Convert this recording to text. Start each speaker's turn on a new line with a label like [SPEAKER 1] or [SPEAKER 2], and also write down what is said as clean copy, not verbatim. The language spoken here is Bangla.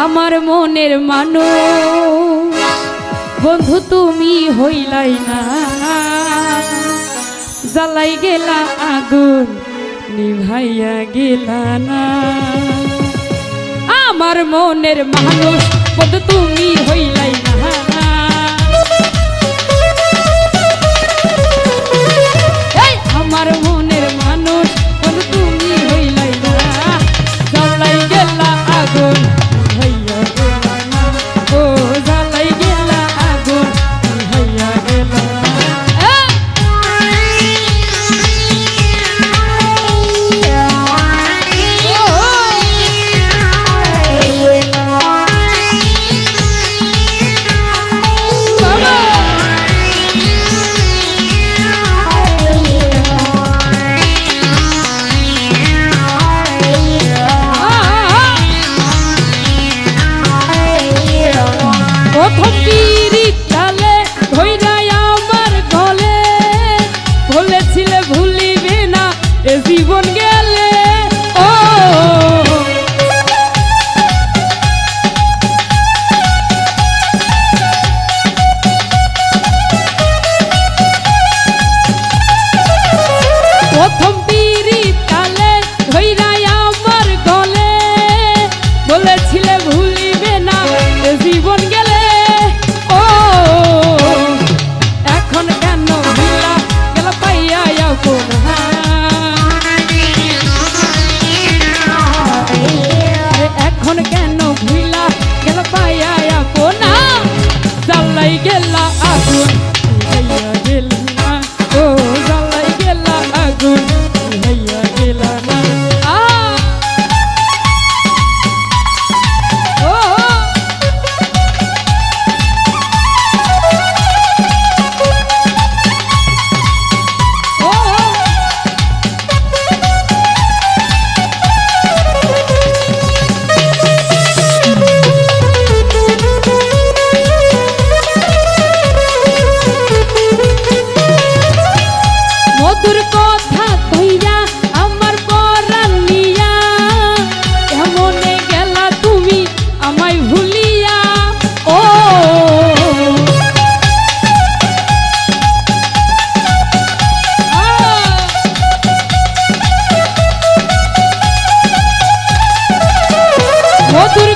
[SPEAKER 1] আমার মনের মানুষ বন্ধু তুমি হইলাই না, জ্বালাই গেলা আগুন নিভাইয়া গেলা না। আমার মনের মানুষ বন্ধু তুমি হইলাই না, আমার মনের মানুষ বন্ধু তুমি হইলাই না, জ্বালাই গেলা আগুন নিভাইয়া গেলা না। ও জ্বালাই গেলা আগুন নিভাইয়া গেলা না। প্রথম পিরিত কালে ধইরাই আমার গলে, বলেছিলে ভুলিবে না এ জীবন গেলে। ও প্রথম পিরিত কালে ধইরাই আমার গলে, বলেছিলে ভুলিবে না এ জীবন গেলে। এখন কেন ভুলা গেল পাইয়া কোনা, জ্বালাই গেলা আগুন নিভাইয়া গেল না। ও জ্বালাই গেলা আগুন নিভাইয়া গেল না। মধুর কথা কইরা আমার পরাণ নিয়া, কেমনে গেলা তুমি আমায় ভুলিয়া। ও মধুর